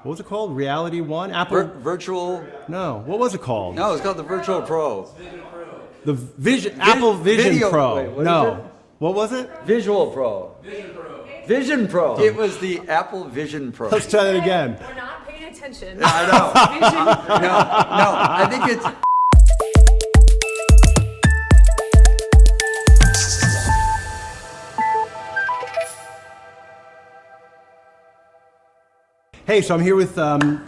What was it called? Reality One? Apple? Virtual. No. What was it called? No, it's called the Virtual Pro. The Vision. Apple Vision Video, Pro. wait, what no. is it? What was it? Visual Pro. Vision Pro. It was the Apple Vision Pro. Let's try that again. We're not paying attention. I know. No, I think it's. Hey, so I'm here with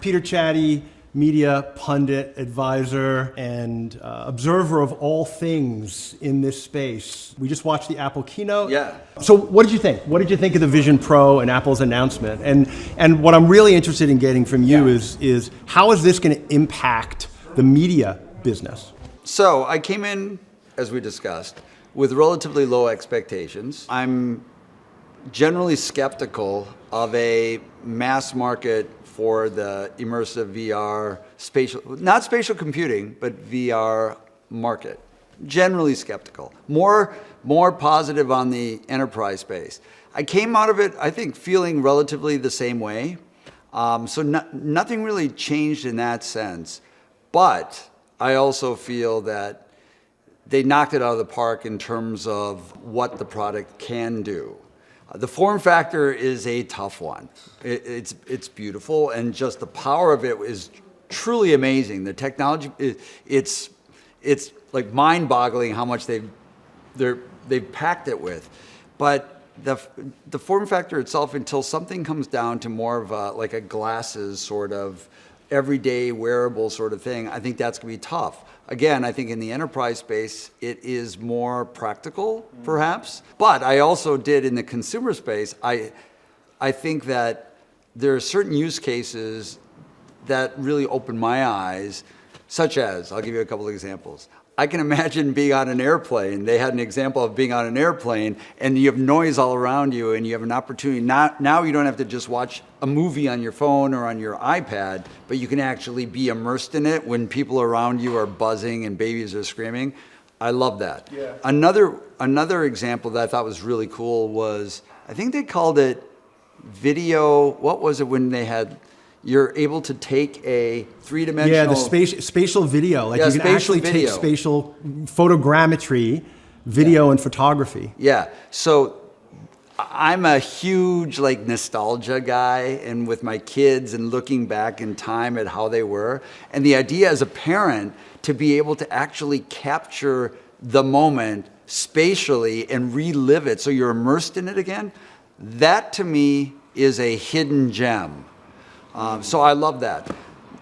Peter Csathy, media pundit, advisor, and observer of all things in this space. We just watched the Apple keynote. Yeah. So what did you think? What did you think of the Vision Pro and Apple's announcement? And what I'm really interested in getting from you is how is this going to impact the media business? So I came in, as we discussed, with relatively low expectations. I'm generally skeptical of a mass market for the immersive VR, not spatial computing, but VR market. Generally skeptical. More positive on the enterprise space. I came out of it, I think, feeling relatively the same way. So nothing really changed in that sense. But I also feel that they knocked it out of the park in terms of what the product can do. The form factor is a tough one. It's beautiful, and just the power of it is truly amazing. The technology, it's like mind-boggling how much they've packed it with. But the form factor itself, until something comes down to more of like a glasses sort of everyday wearable sort of thing, I think that's going to be tough. Again, I think in the enterprise space, it is more practical, perhaps. But I also did in the consumer space, I think that there are certain use cases that really open my eyes, such as, I'll give you a couple of examples. I can imagine being on an airplane. They had an example of being on an airplane and you have noise all around you and you have an opportunity. Now you don't have to just watch a movie on your phone or on your iPad, but you can actually be immersed in it when people around you are buzzing and babies are screaming. I love that. Yeah. Another example that I thought was really cool was, I think they called it video, what was it when they had, you're able to take a three-dimensional... Yeah, the spatial video. Like you can actually take spatial photogrammetry, video and photography. Yeah, so I'm a huge like nostalgia guy, and with my kids and looking back in time at how they were. And the idea as a parent to be able to actually capture the moment spatially and relive it so you're immersed in it again, that to me is a hidden gem. So I love that.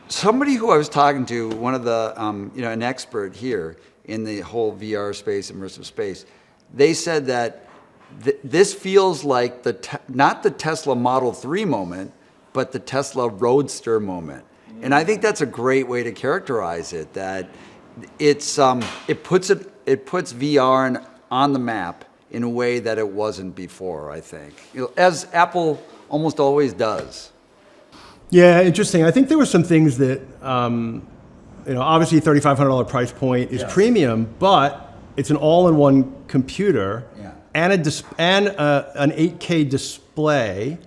Somebody who I was talking to, one of the, an expert here in the whole VR space, immersive space, they said that this feels like not the Tesla Model 3 moment, but the Tesla Roadster moment. And I think that's a great way to characterize it, that it puts VR on the map in a way that it wasn't before, I think, as Apple almost always does. Yeah, interesting. I think there were some things that, obviously $3,500 price point is premium, but it's an all-in-one computer and an 8K display.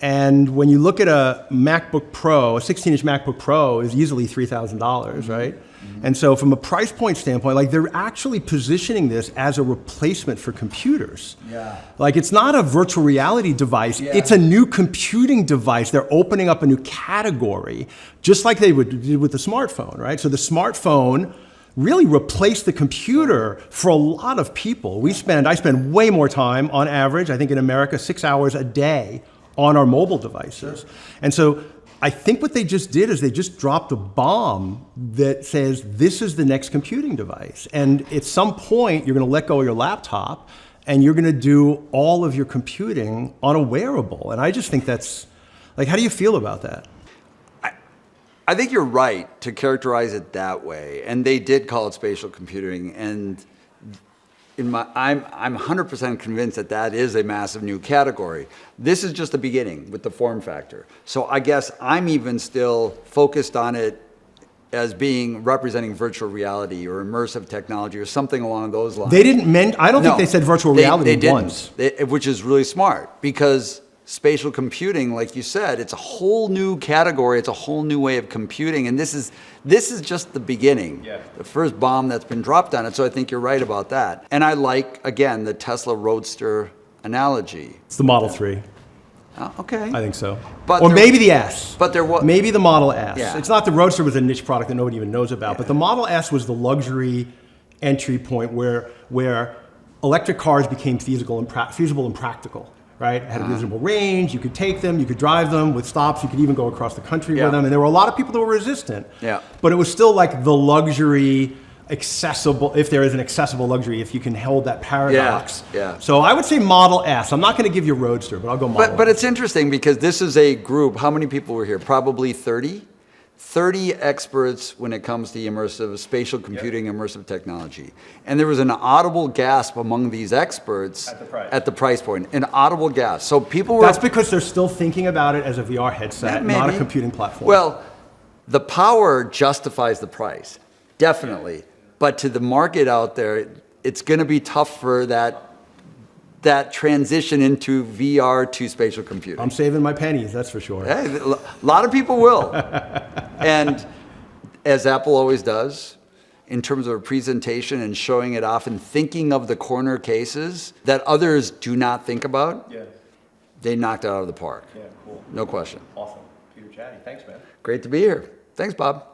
And when you look at a MacBook Pro, a 16-inch MacBook Pro is easily $3,000, right? Mm-hmm. And so from a price point standpoint, like they're actually positioning this as a replacement for computers. Yeah. Like it's not a virtual reality device, it's a new computing device. They're opening up a new category, just like they did with the smartphone, right? So the smartphone really replaced the computer for a lot of people. I spend way more time on average, I think in America, 6 hours a day on our mobile devices. Sure. And so I think what they just did is they just dropped a bomb that says this is the next computing device. And at some point, you're going to let go of your laptop and you're going to do all of your computing on a wearable. And I just think that's, like, how do you feel about that? I think you're right to characterize it that way. And they did call it spatial computing. And I'm 100% convinced that is a massive new category. This is just the beginning with the form factor. So I guess I'm even still focused on it as being representing virtual reality or immersive technology or something along those lines. They didn't I don't think they said virtual reality once. Which is really smart, because spatial computing, like you said, it's a whole new category. It's a whole new way of computing. And this is just the beginning, the first bomb that's been dropped on it. So I think you're right about that. And I like, again, the Tesla Roadster analogy. It's the Model 3. Okay. I think so. But or maybe the S. But there was maybe the Model S. Yeah. It's not the Roadster was a niche product that nobody even knows about, but the Model S was the luxury entry point where electric cars became feasible and practical. Right? It had a reasonable range. You could take them. You could drive them with stops. You could even go across the country with them. And there were a lot of people that were resistant. Yeah. But it was still like the luxury, accessible, if there is an accessible luxury, if you can hold that paradox. Yeah. So I would say Model S. I'm not going to give you Roadster, but I'll go Model S. But it's interesting because this is a group. How many people were here? Probably 30. 30 experts when it comes to immersive spatial computing, immersive technology. And there was an audible gasp among these experts at the price point. An audible gasp. So people were... That's because they're still thinking about it as a VR headset, not a computing platform. Well, the power justifies the price, definitely. But to the market out there, it's going to be tough for that transition into VR to spatial computing. I'm saving my pennies, that's for sure. Hey, a lot of people will. And as Apple always does, in terms of a presentation and showing it off and thinking of the corner cases that others do not think about, they knocked it out of the park. Yeah, cool. No question. Awesome. Peter Csathy, thanks, man. Great to be here. Thanks, Bob.